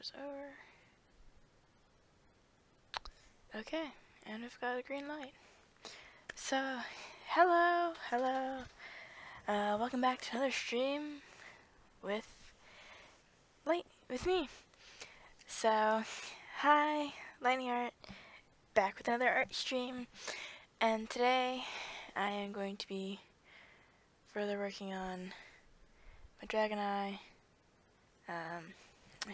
is over. Okay, and we've got a green light. So, hello. Welcome back to another stream with me. So, hi, Lightning Art, back with another art stream, and today I am going to be further working on my dragon eye.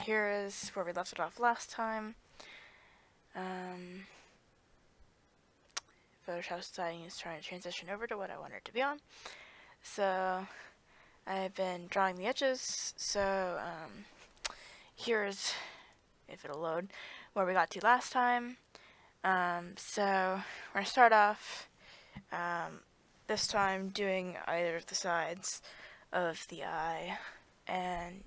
Here is where we left it off last time. Photoshop deciding is trying to transition over to what I want it to be on. So I've been drawing the edges. So here's, if it'll load, where we got to last time. So we're gonna start off this time doing either of the sides of the eye, and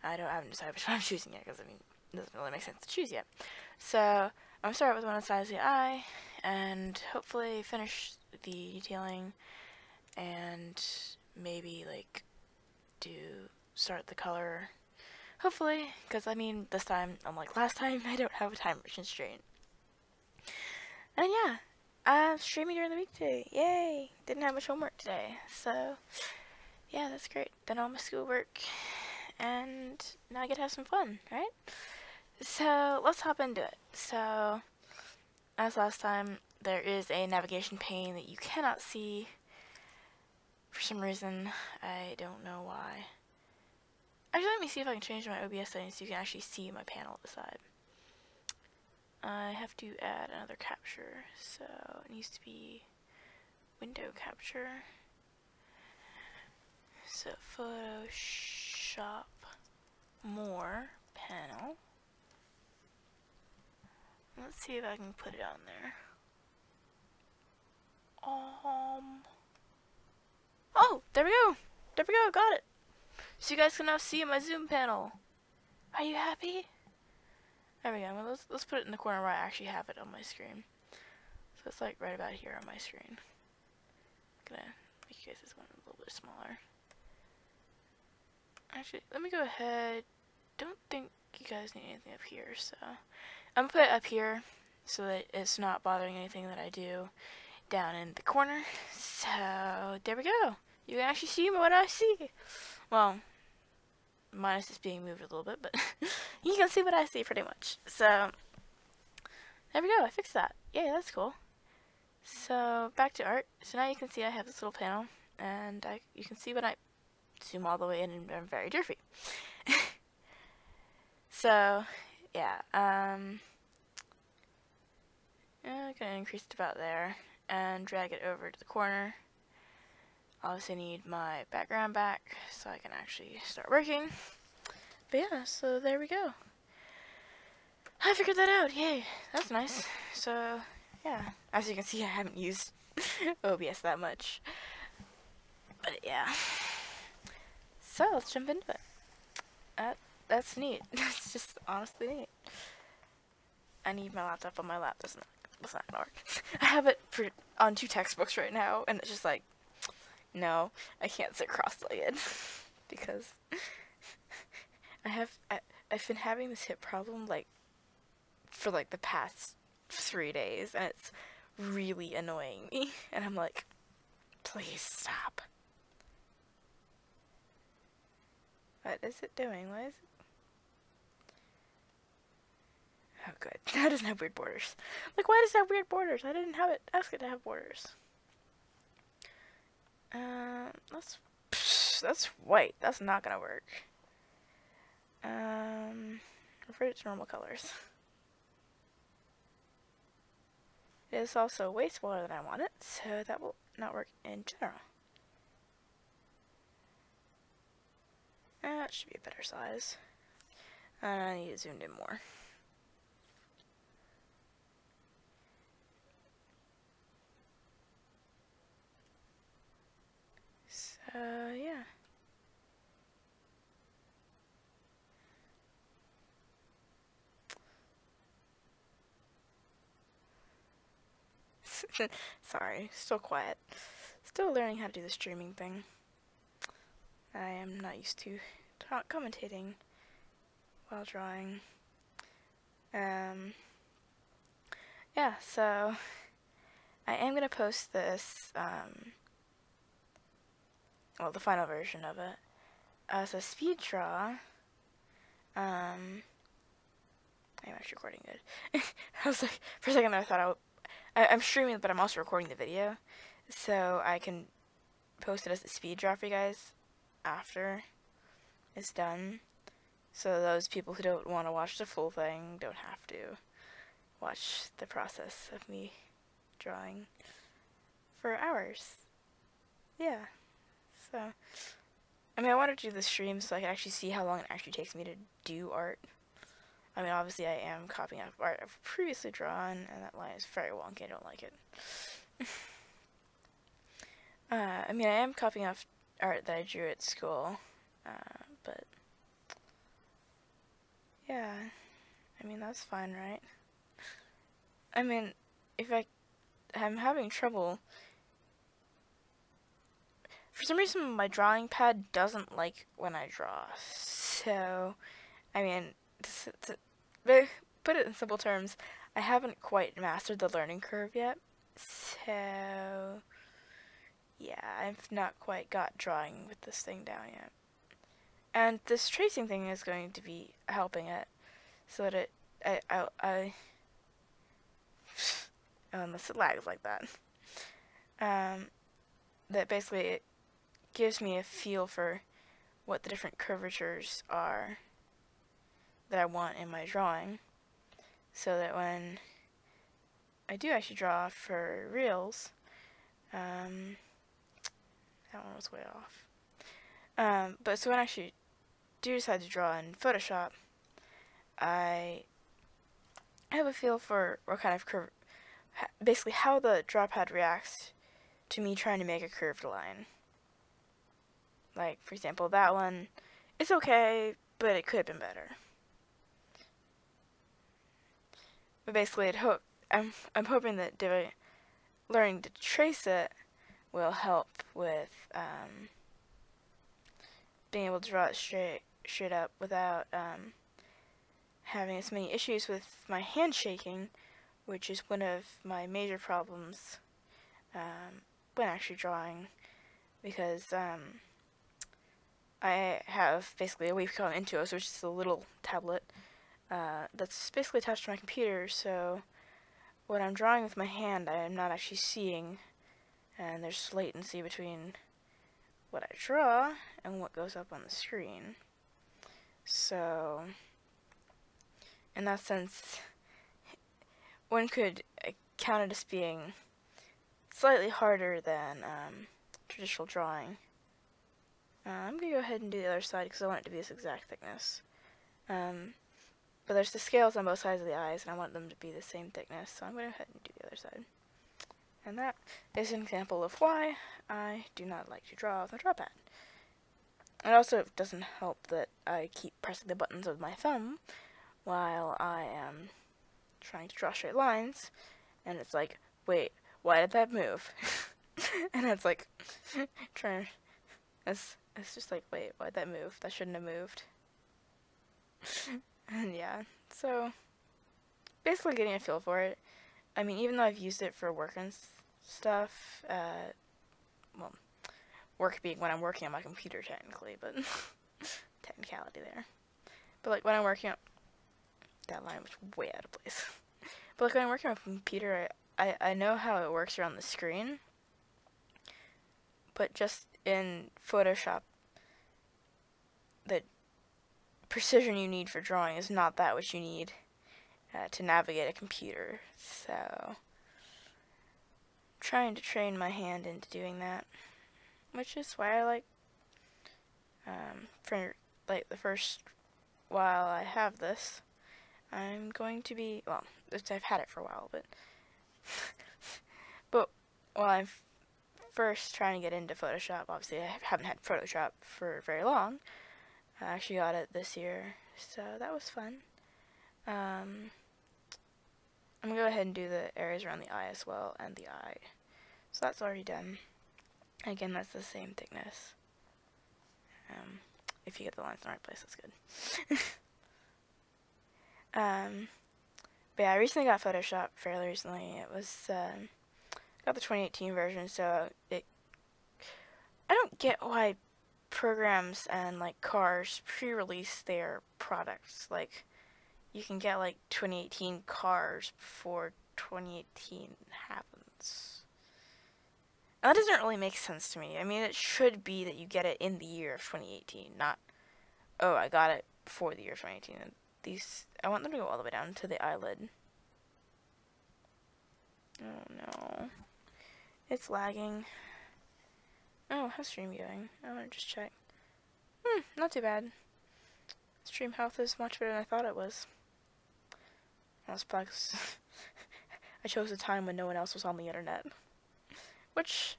I haven't decided which one I'm choosing yet, because I mean it doesn't really make sense to choose yet. So I'm gonna start with one of the sides of the eye and hopefully finish the detailing and maybe like start the color, hopefully, because I mean this time, unlike last time, I don't have a time constraint. And yeah, I'm streaming during the weekday, yay! Didn't have much homework today, so yeah, that's great. Done all my schoolwork, and now I get to have some fun, right? So let's hop into it. So as last time, there is a navigation pane that you cannot see for some reason. I don't know why. Actually, let me see if I can change my OBS settings so you can actually see my panel at the side. I have to add another capture, so it needs to be window capture. So Photoshop more panel. Let's see if I can put it on there. Oh, there we go. There we go. Got it. So you guys can now see my zoom panel. Are you happy? There we go. Well, let's put it in the corner where I actually have it on my screen. So it's like right about here on my screen. I'm gonna make you guys this one a little bit smaller. Actually, let me go ahead. Don't think you guys need anything up here, so I'm gonna put it up here so that it's not bothering anything that I do down in the corner. So there we go. You can actually see what I see. Well, minus this being moved a little bit, but you can see what I see pretty much. So there we go. I fixed that. Yeah, that's cool. So back to art. So now you can see I have this little panel, and you can see when I zoom all the way in, and I'm very derpy. So yeah, I'm gonna increase it about there and drag it over to the corner. Obviously need my background back so I can actually start working. But yeah, so there we go. I figured that out, yay, that's nice. So yeah, as you can see I haven't used OBS that much. But yeah. So let's jump into it. That's neat. It's just honestly neat. I need my laptop on my lap. That's not gonna work. I have it on 2 textbooks right now, and it's just like, no, I can't sit cross-legged because I've been having this hip problem like for like the past 3 days, and it's really annoying me. And I'm like, please stop. What is it doing? What is it? Oh, good. That doesn't have weird borders. Like, why does it have weird borders? I didn't ask it to have borders. That's white. That's not gonna work. Revert it to normal colors. It is also way smaller than I want it, so that will not work in general. That should be a better size. I need it zoomed in more. So, yeah. Sorry, still quiet. Still learning how to do the streaming thing. I am not used to commentating while drawing. Yeah, so I am going to post this, well, the final version of it as a speed draw. I'm actually recording it. I was like, for a second I thought I'm streaming, but I'm also recording the video, so I can post it as a speed draw for you guys after it's done. So those people who don't want to watch the full thing don't have to watch the process of me drawing for hours. Yeah, so, I mean, I want to do the stream so I can actually see how long it actually takes me to do art. I mean, obviously I am copying up art I've previously drawn, and that line is very wonky, I don't like it. I mean, I am copying off art that I drew at school, but, yeah, I mean, that's fine, right? I mean, if I'm having trouble, for some reason my drawing pad doesn't like when I draw, so, I mean, to put it in simple terms, I haven't quite mastered the learning curve yet, so, yeah, I've not quite got drawing with this thing down yet. And this tracing thing is going to be helping it, so that unless it lags like that, that basically it gives me a feel for what the different curvatures are that I want in my drawing, so that when I do actually draw for reels, that one was way off. But so when I actually do decide to draw in Photoshop, I have a feel for what kind of curve, basically how the draw pad reacts to me trying to make a curved line. Like, for example, that one, it's okay, but it could have been better. But basically, I'm hoping that learning to trace it will help with being able to draw it straight up without having as many issues with my hand shaking, which is one of my major problems when actually drawing, because I have basically a Wacom Intuos, which is a little tablet that's basically attached to my computer, so when I'm drawing with my hand, I am not actually seeing, and there's latency between what I draw and what goes up on the screen. So, in that sense, one could count it as being slightly harder than traditional drawing. I'm going to go ahead and do the other side because I want it to be this exact thickness. But there's the scales on both sides of the eyes, and I want them to be the same thickness, so I'm going to go ahead and do the other side. And that is an example of why I do not like to draw with my draw pad. It also doesn't help that I keep pressing the buttons with my thumb while I am trying to draw straight lines, and it's like, wait, why did that move? And it's like, it's just like, wait, why'd that move? That shouldn't have moved. And yeah, so basically getting a feel for it. I mean, even though I've used it for work and stuff, well, work being when I'm working on my computer technically, but technicality there. But like when I'm working on, that line was way out of place. But like when I'm working on my computer, I know how it works around the screen, but just in Photoshop, the precision you need for drawing is not that which you need to navigate a computer. So, trying to train my hand into doing that, which is why I like, for like the first while I have this, I'm going to be, well, I've had it for a while, but while I'm first trying to get into Photoshop, obviously I haven't had Photoshop for very long. I actually got it this year, so that was fun. I'm going to go ahead and do the areas around the eye as well, and the eye. So that's already done. Again, that's the same thickness. If you get the lines in the right place, that's good. But yeah, I recently got Photoshop fairly recently. It was got the 2018 version, so I don't get why programs and like cars pre-release their products. Like you can get like 2018 cars before 2018 happens. That doesn't really make sense to me. I mean, it should be that you get it in the year of 2018, not, oh, I got it before the year 2018. And I want them to go all the way down to the eyelid. Oh no. It's lagging. Oh, how's stream going? I want to just check. Not too bad. Stream health is much better than I thought it was. That's because I chose a time when no one else was on the internet. Which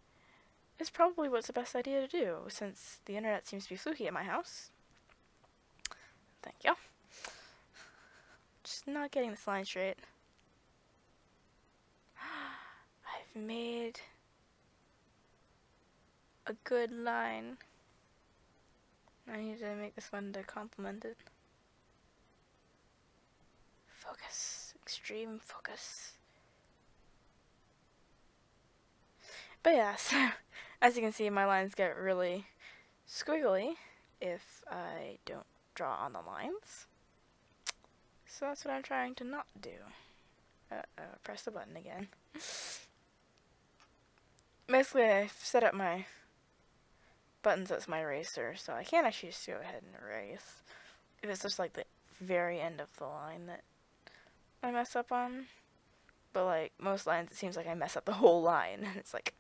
is probably what's the best idea to do, since the internet seems to be fluky at my house. Thank you. Just not getting this line straight. I've made a good line. I need to make this one to complement it. Focus. Extreme focus. But yeah, so as you can see, my lines get really squiggly if I don't draw on the lines. So that's what I'm trying to not do. Press the button again. Basically, I've set up my buttons as my eraser, so I can actually just go ahead and erase if it's just like the very end of the line that I mess up on. But like most lines, it seems like I mess up the whole line, and it's like,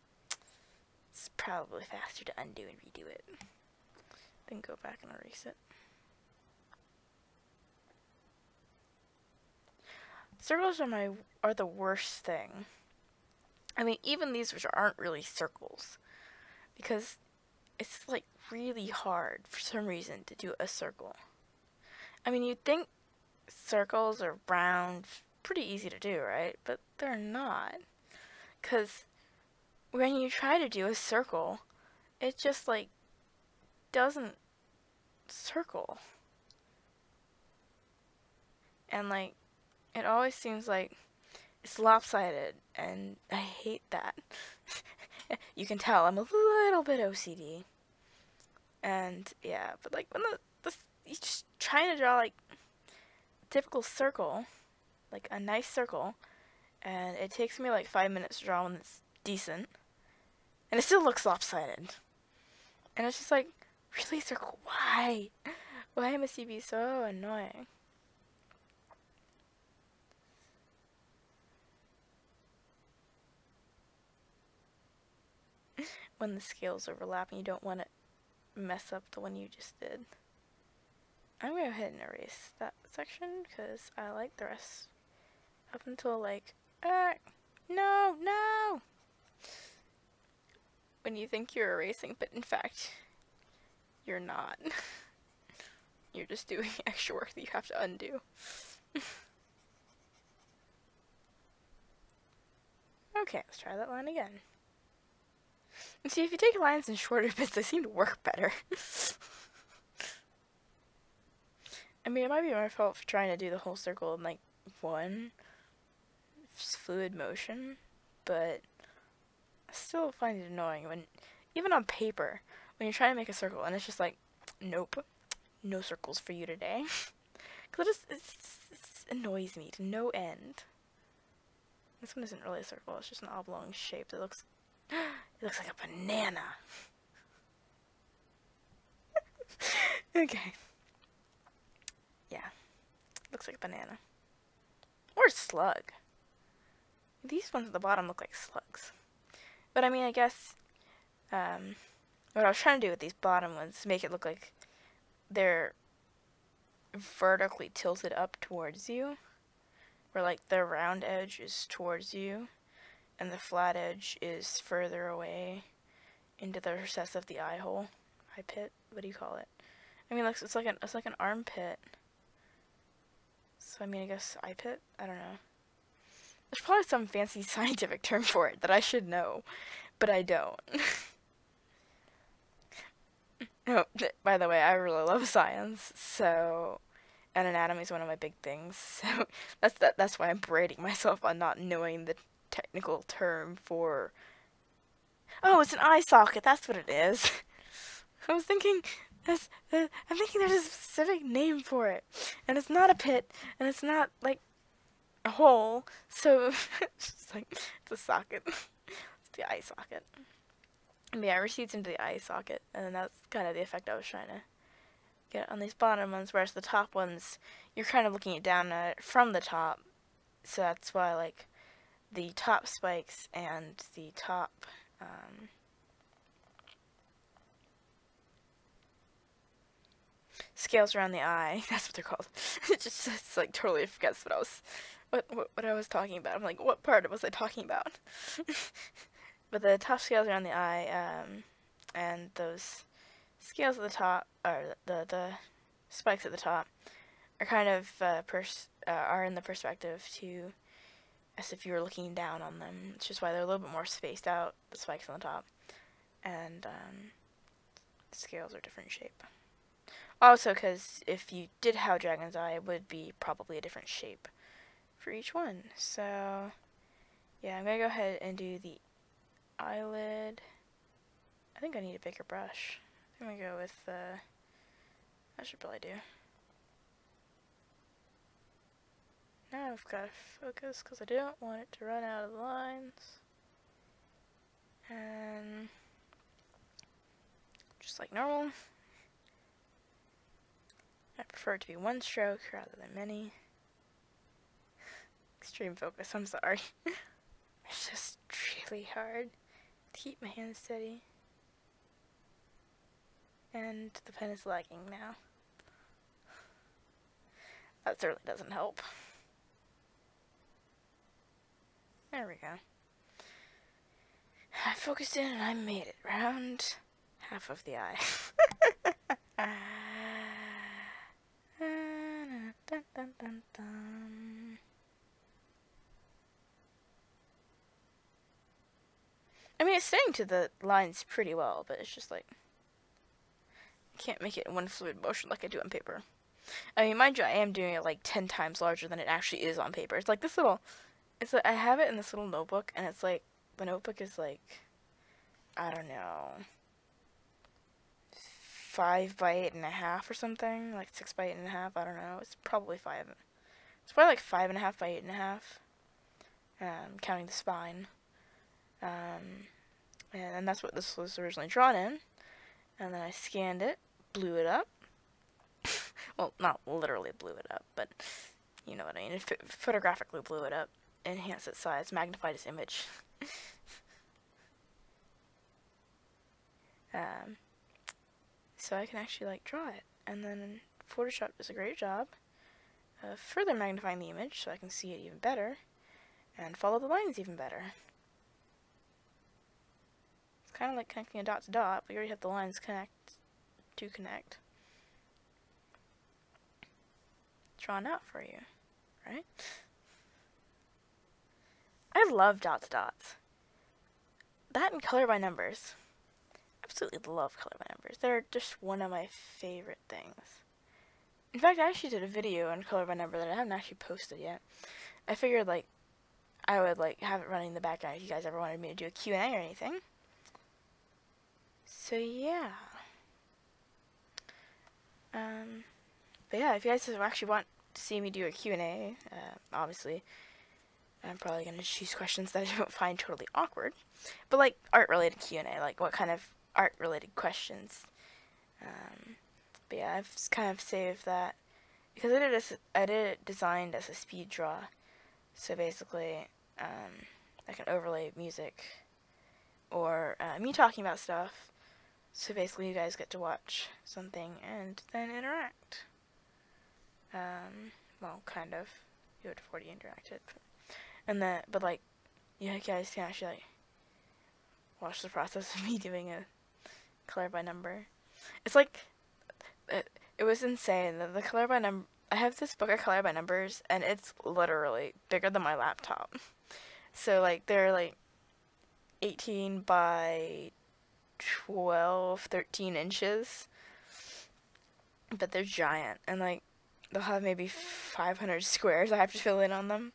it's probably faster to undo and redo it. Then go back and erase it. Circles are the worst thing. I mean, even these which aren't really circles, because it's like really hard for some reason to do a circle. I mean, you'd think circles are round, pretty easy to do, right? But they're not, because when you try to do a circle, it just like doesn't circle, and like it always seems like it's lopsided, and I hate that. You can tell I'm a little bit OCD. And yeah, but like when you're just trying to draw like a typical circle, like a nice circle, and it takes me like 5 minutes to draw one that's decent, and it still looks lopsided. And it's just like, really, circle? Why? Why must you be so annoying? When the scales overlap and you don't want to mess up the one you just did. I'm going to go ahead and erase that section because I like the rest. Up until like, no! When you think you're erasing, but in fact, you're not. You're just doing extra work that you have to undo. Okay, let's try that line again. And see, if you take lines in shorter bits, they seem to work better. I mean, it might be my fault for trying to do the whole circle in, like, one fluid motion, but I still find it annoying when, even on paper, when you're trying to make a circle, and it's just like, nope, no circles for you today. Because it annoys me to no end. This one isn't really a circle, it's just an oblong shape that looks, it looks like a banana. Okay. Yeah. Looks like a banana. Or a slug. These ones at the bottom look like slugs. But I mean, I guess, what I was trying to do with these bottom ones is make it look like they're vertically tilted up towards you. Where like the round edge is towards you, and the flat edge is further away into the recess of the eye hole. Eye pit? What do you call it? I mean, it's like an armpit. So I mean, I guess eye pit? I don't know. There's probably some fancy scientific term for it that I should know, but I don't. Oh, by the way, I really love science, so and anatomy is one of my big things. So that's why I'm berating myself on not knowing the technical term for. Oh, it's an eye socket. That's what it is. I was thinking. I'm thinking there's a specific name for it, and it's not a pit, and it's not like a hole. So it's like it's a socket. It's the eye socket. And yeah, it recedes into the eye socket, and then that's kind of the effect I was trying to get on these bottom ones, whereas the top ones, you're kind of looking it down at it from the top, so that's why, like, the top spikes and the top, scales around the eye, that's what they're called. It's like, totally forgets what I was talking about. I'm like, what part was I talking about? But the top scales around the eye, and those scales at the top, or the spikes at the top, are kind of are in the perspective to as if you were looking down on them. It's just why they're a little bit more spaced out, the spikes on the top, and the scales are different shape. Also, because if you did have Dragon's Eye, it would be probably a different shape for each one. So yeah, I'm gonna go ahead and do the eyelid. I think I need a bigger brush. I'm gonna go with I should probably do. Now I've got to focus because I don't want it to run out of the lines. And just like normal, I prefer it to be one stroke rather than many. Extreme focus, I'm sorry. It's just really hard to keep my hand steady. And the pen is lagging now. That certainly doesn't help. There we go. I focused in and I made it round half of the eye. I mean, it's staying to the lines pretty well, but it's just like, I can't make it in one fluid motion like I do on paper. I mean, mind you, I am doing it like 10 times larger than it actually is on paper. It's like this little, it's like, I have it in this little notebook, and it's like, the notebook is like, I don't know, 5 by 8.5 or something, like 6 by 8.5, I don't know, it's probably 5. It's probably like 5.5 by 8.5, counting the spine. And that's what this was originally drawn in. And then I scanned it, blew it up. Well, not literally blew it up, but you know what I mean. It photographically blew it up, enhanced its size, magnified its image. So I can actually like draw it. And then Photoshop does a great job of further magnifying the image so I can see it even better and follow the lines even better. It's kind of like connecting a dot to dot, but you already have the lines connect. Drawn out for you, right? I love dots to dots. That and color by numbers. Absolutely love color by numbers. They're just one of my favorite things. In fact, I actually did a video on color by number that I haven't actually posted yet. I figured like I would like have it running in the background if you guys ever wanted me to do a Q&A or anything. So yeah. But yeah, if you guys actually want to see me do a Q&A, obviously, I'm probably going to choose questions that I don't find totally awkward. But like art-related Q&A, like what kind of art-related questions. But yeah, I've kind of saved that because I did it designed as a speed draw. So basically, I can overlay music or me talking about stuff. So basically, you guys get to watch something and then interact. Well, kind of. You had 40 interacted, but like, you guys can actually like watch the process of me doing a color by number. It's like it was insane. The color by number. I have this book of color by numbers, and it's literally bigger than my laptop. So like they're like 18 by 12, 13 inches, but they're giant, and like they'll have maybe 500 squares I have to fill in on them,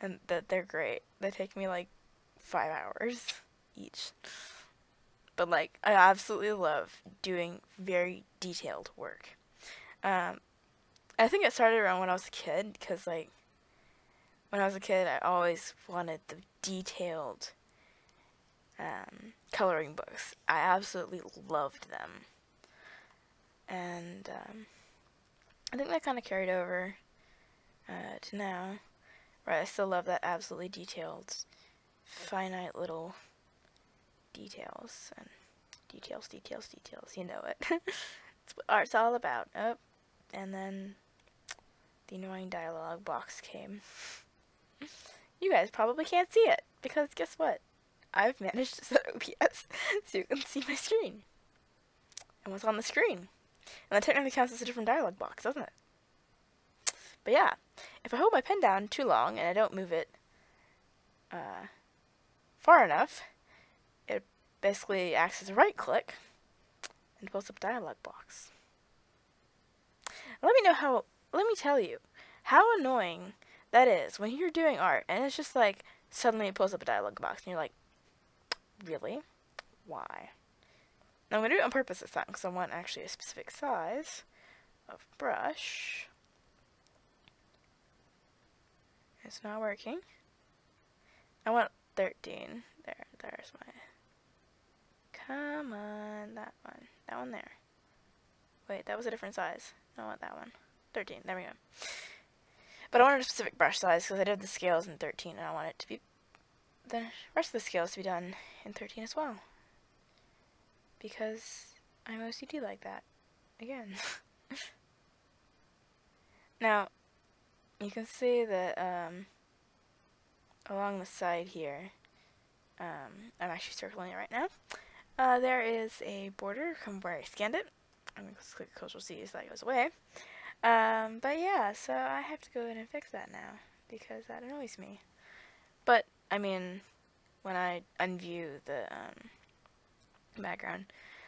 and they're great. They take me like 5 hours each. But like, I absolutely love doing very detailed work. I think it started around when I was a kid, because like, when I was a kid, I always wanted the detailed coloring books. I absolutely loved them. And I think that kind of carried over to now, where I still love that absolutely detailed, finite little details. And details, you know it. That's what art's all about. Oh, and then the annoying dialogue box came. You guys probably can't see it, because guess what? I've managed to set OBS so you can see my screen. And what's on the screen. And that technically counts as a different dialogue box, doesn't it? But yeah, if I hold my pen down too long and I don't move it far enough, it basically acts as a right click and pulls up a dialogue box. Let me tell you how annoying that is when you're doing art and it's just like suddenly it pulls up a dialogue box and you're like, really? Why? Now I'm going to do it on purpose this time because I want actually a specific size of brush. It's not working. I want 13. There's my... Come on, that one. That one there. Wait, that was a different size. I want that one. 13, there we go. But I wanted a specific brush size because I did the scales in 13 and I want it to be... the rest of the scales to be done in 13 as well. Because I'm OCD like that. Again. Now, you can see that along the side here, I'm actually circling it right now. There is a border from where I scanned it. I'm going to click Control C so that goes away. But yeah, so I have to go in and fix that now because that annoys me. But, I mean, when I unview the background,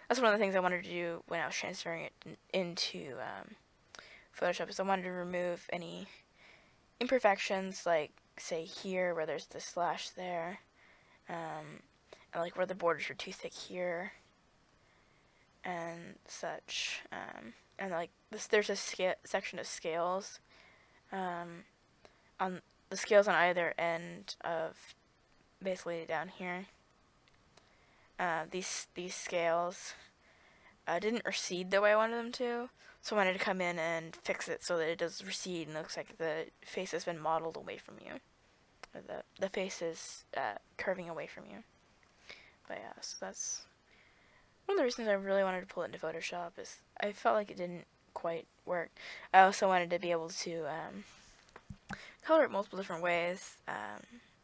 that's one of the things I wanted to do when I was transferring it into Photoshop, is I wanted to remove any imperfections, like, say, here, where there's the slash there, and, like, where the borders are too thick here, and such, and, like, there's a section of scales, on the scales on either end of, basically down here, these scales, didn't recede the way I wanted them to, so I wanted to come in and fix it so that it does recede and looks like the face has been modeled away from you. Or the face is curving away from you. But yeah, so that's one of the reasons I really wanted to pull it into Photoshop, is I felt like it didn't quite work. I also wanted to be able to color it multiple different ways,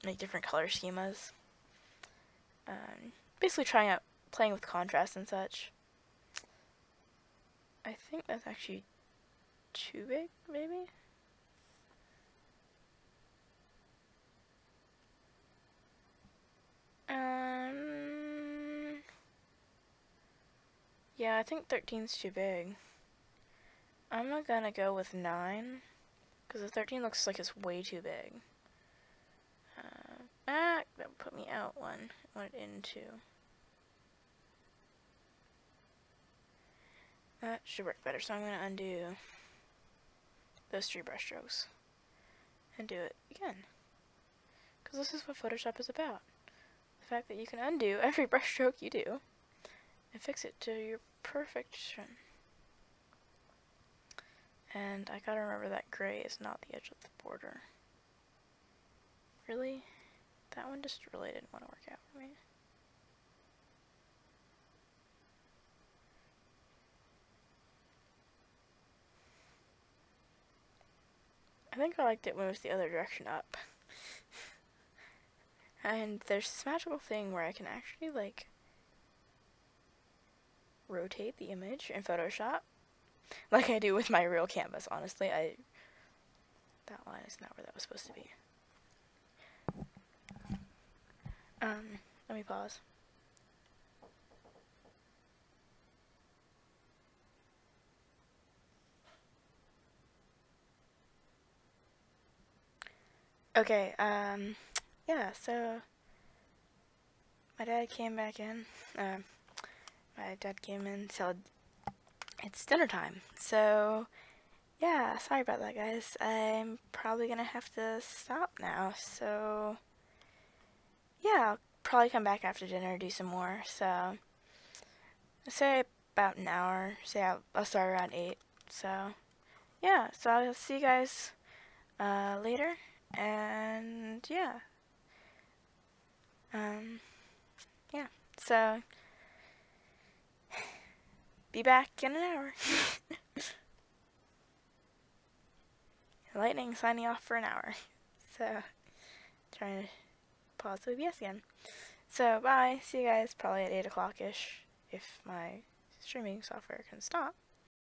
make different color schemas. Basically playing with contrast and such. I think that's actually too big, maybe? Yeah, I think 13's too big. I'm not gonna go with 9, because the 13 looks like it's way too big. That would put me out one. I want it in 2. That should work better, so I'm going to undo those 3 brush strokes and do it again. Because this is what Photoshop is about. The fact that you can undo every brush stroke you do and fix it to your perfection. And I gotta remember that gray is not the edge of the border. Really? That one just really didn't want to work out for me. I think I liked it when it was the other direction up. And there's this magical thing where I can actually, like, rotate the image in Photoshop. Like I do with my real canvas, honestly. That line is not where that was supposed to be. Let me pause. Okay, yeah, so my dad came back in. My dad came in and said it's dinner time. So, yeah, sorry about that, guys. I'm probably gonna have to stop now. So, yeah, I'll probably come back after dinner, do some more. So, I'll say about an hour. Say I'll start around 8. So, yeah, so I'll see you guys later. And, yeah. Yeah. So, be back in an hour. Lightning signing off for an hour. So, trying to pause the OBS again. So, bye. See you guys probably at 8 o'clock-ish if my streaming software can stop.